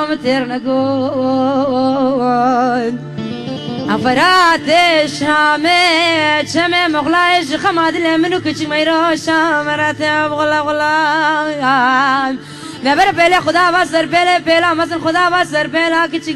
نام ترنقون عفرات الشامي شمي مغلايش خماد منو كچ ميرو شامرات بغلا غلا نبر بلا خدا واسر بلا مثل خدا واسر بلا كچ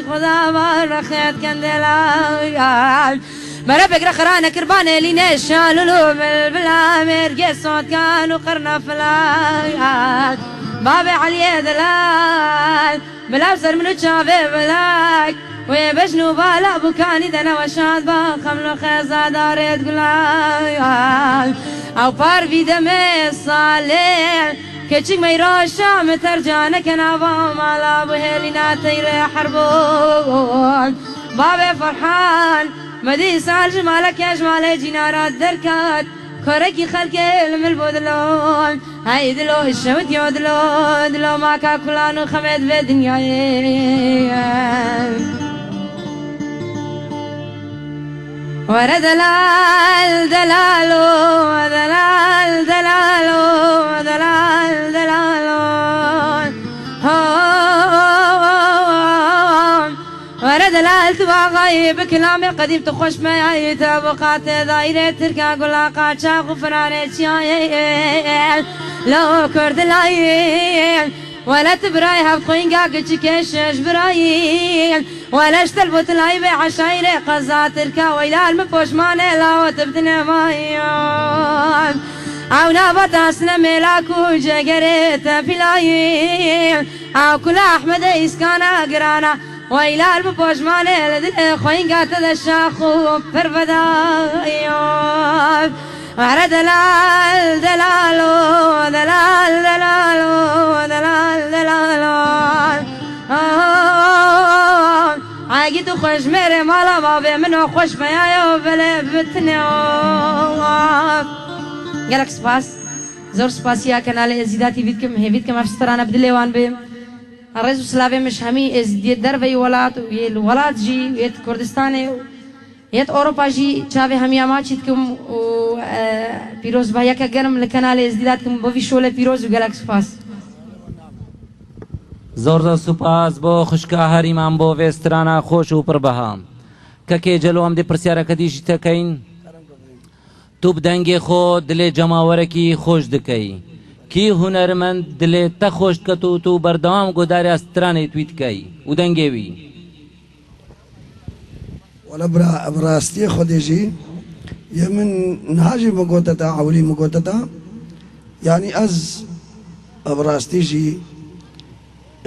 خدا ورخيت كندلا مرا بقرا خرانه كربانه لي نشالو بلا مرقي صوت كانوا قرنا فلا بابي علي دلال بلا بسر منو شافي بلاك ويبشنو بالا بكاني دنا وشاد بخملو خيزا دارت قلال او بارفي دمي صالح كچك ميراشا مترجانا كنافا مالا بهلينا تيري حربون بابي فرحان مدي سال جمالك يا جمالي جنارات دركات كوركي خلقي الملبودلون هاي دلو الشوت يودلو دلو ما كاكولانو خمد بدنيا ورا دلال دلالو دلال دلالو دلال دلالو ورا دلال تبا غايب كلامي قديم تخش معي تبقات دايرة تركا قلا قاچا غفراني تشايل لو كرد لايل ولا تبراي هبقين قاقش برايل ولا اشتلبوت لاي بعشايري قزا تركا ويلا المفوش ماني لا وتبدنا مايان او نبتاسنا ملاكو جاقريت بلايل او كل احمد اسكانا قرانا ويلا المفوش ماني لدل خوين قاتل الشاخو برفدايان وعلى دلال دلالو دلال دلالو دلال دلالو عاقد خوش ميري مالا بابي منو خوش بيايو بلي بتنيو قالك سباس زور سباسيا كنال ازيداتي بيتكم افسترانا بدليوان بي الرئيس سلافي مش همي از دي دربي ولات الولات جي ويت كردستاني يت أوروبا جي شافي هميا ما شيتكم و بيروز بايا كجرم لكنال ازديادكم بوفي شولة بيروز وجالك سباس زور سپاس بو خشکا هریمان بو وسترانا خوش و پربها که جلو هم دی پرسیاره کدیش تکین تو بدنگ خود دل جماورکی خوش دکی کی هنرمند دل تخوش کتو تو بردام گوداری استرانه تویت کی و دنگی وی ولا براستي خديجي يمن نهاجي مقوتتا عولي مقوتتا يعني از براستي جي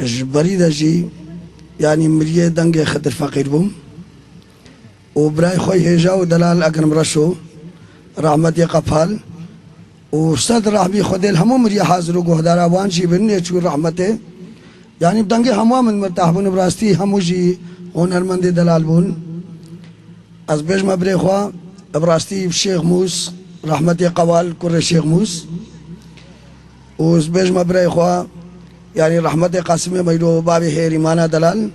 جبريدة جي يعني مريه دنگي خطر فقير بوم وبراي خوي هجا ودلال اكرم رشو رحمتي قفال وستاد رحمي خديل همو مريه حاضرو قهدارا وان جي بن يچو رحمته يعني بدنگي همو من مرتاح بون براستي همو جي هنرمند دلال بون از بجمع بريخوا براستي شيخ موس رحمتي قوال كر شيخ موس وز بجمع بريخوا يعني رحمتي قاسم ميرو بابي هيري مانا دلال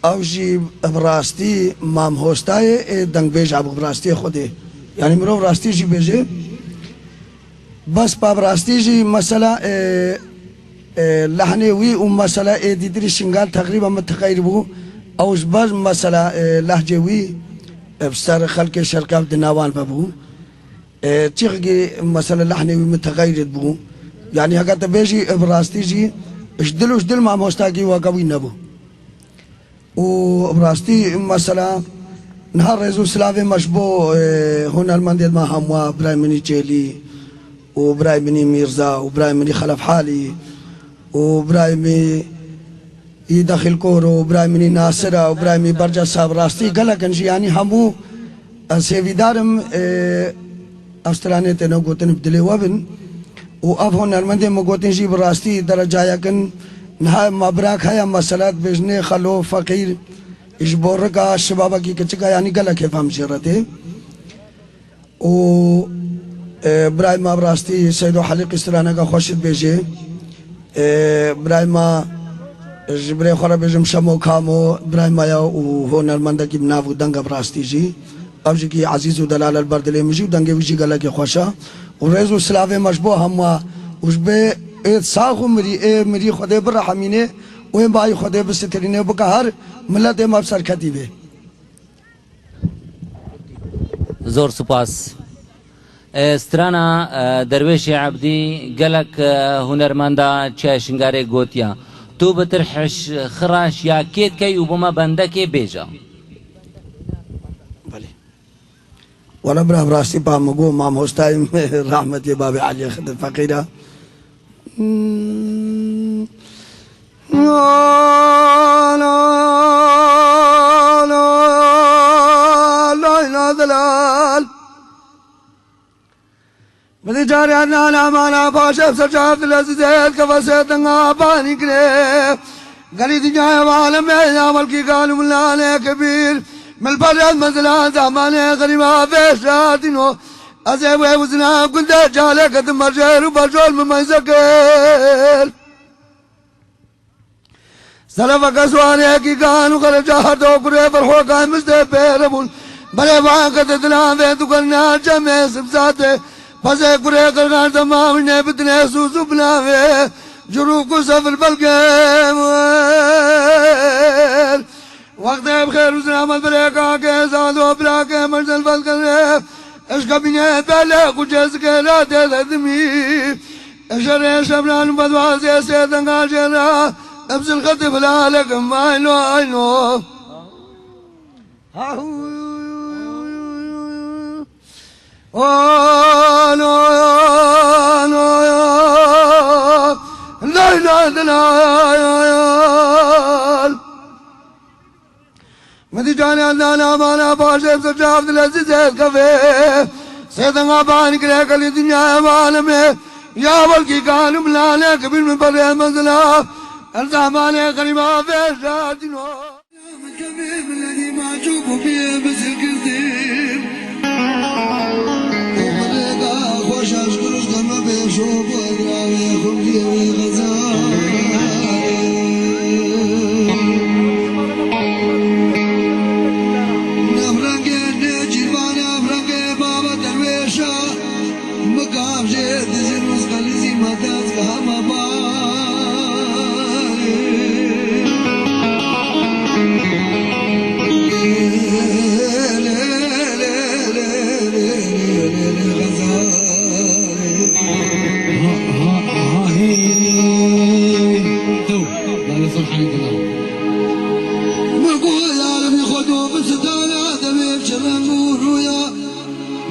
او جي براستي مام هوستاي دنگ بيج ابو براستي خودي يعني مرو براستي جي بيجي بس با براستي جي مسألة لحني وي ومسألة ديدري شنغال تقريبا متقاربو او جباز مسألة لهجة وي بستار خلق شركة دناوان بابو تيجي مثلا لحني متغير بو يعني هكذا تبيجي براستي جي اشدل مع مستاقي وقوي نبو وبراستي مثلا نهار رئيسو سلافي مشبو هنا المندد ما هموا برايمني جيلي وبرايمني ميرزا وبرايمني خلف حالي وبرايمي يدخل كورو وبرايمني ناصرة وبرايمي برجا صاحب راستي قال كنجي يعني همو سيفيدارم أستراني تنو قوتن بدلي وابن وأفهون المندي مقوتن جي براستي درجايا كن نها مبراك هيا مسألات بجني خلو فقير إجبورك الشبابا كي كتشكا يعني قال كيف هم جرته و برايما براستي سيدو حليق استرانة خوشت بيجي برايما جبري خرا بجم شمو كامو برايما يا وهون المندي كي بنافو دنگا براستي جي أوجي كي عزيز ودلال البردلي مجي ودنگي وجي قال كي خوشا ورئيسو سلافي مشبوه هم وجبه ساخو مري خدي برحمينه वे भाई खुदे बस्तरीने बकहर मिलत मब सरखती बे زۆر سوپاس سترانە دەروێشی عەبدی گەلک هونەرمەندە چایشنگارێک گوتیە تو بتر خڕاش یا کێتکەی و بۆمە بەندەکێ بێژە ولا برا براسي با مگو مام هستايم رحمتي باب علي خد الفقيرة لا لا لا لا دلال بدي جاري أنا ما باشا بسرجاف العزيزات كفاسيتنا باني كريم قالي دنيا وعالم يا ملكي قالوا من لا كبير من البرد منزلان زماني غريبا فيشاتينو أزيوي وزنا كنت جالك قدم مرجير وبرجول مما يزكير سلفك سواني كي كانوا خرجا هردو قريب فرحو كان مستبيربون بلي وعاك تدلان فيتو قلنا جميع سبساتي فزي قريب قرقان تمامي بدنا سوسو بلافي جروكو سفر بالقيم وقت بخير وسلامة بريكا كيساد وبراكي مرسل فالقريب اشكا بني بلا كجزك لا تلدمي اشري شبران بدوازي سيدن قاشرا نفس الخطف لا لكم عينو عينو لا لا لا مدي جاني أنا ما باشا بسرجاف دلزيز الكافيه سيدنا باني كريك اللي دنيا معلمه يا ولكي قالوا ملانا كبير من بري المنزلة الزماني غريبا في جاتينو يا من كبير الذي ما تشوفه فيه بس الكذب ومريقا خوش أشكرش دم بيشوف وإقراوي خمجي وغزال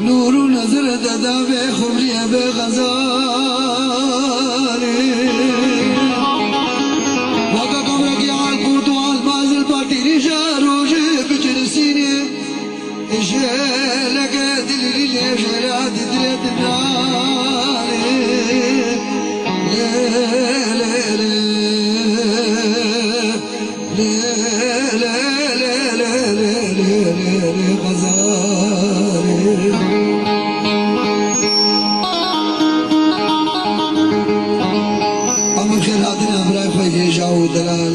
نور نظر دادا به خمریه به غزاله وقا کمره کی آل کوتو آل بازل پاتی ریشا روشه بچر سینه اشے لگے دلی لے شرات دلت ناله لے لے لے لے لے لے لے لے غزاله जाओ दलाल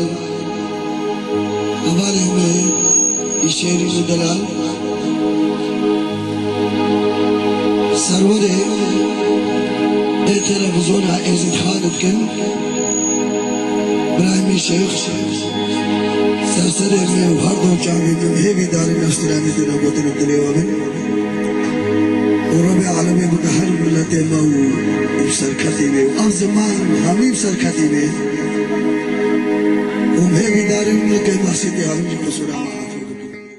हमारे में इशेरी में दलाल सरवरे تلفزيون عائزة خالد كن براهيم الشيخ سرسري में हरदम चाहे जमहेवी दारी नस्त्रानी तेरा बोतल दलेवाबन وربي عالمي متحر ملتي مو بسر كتيبه أم زمان حميم سر كتيبه ومهيبي دارين لكي محسيتي عالمي قصورا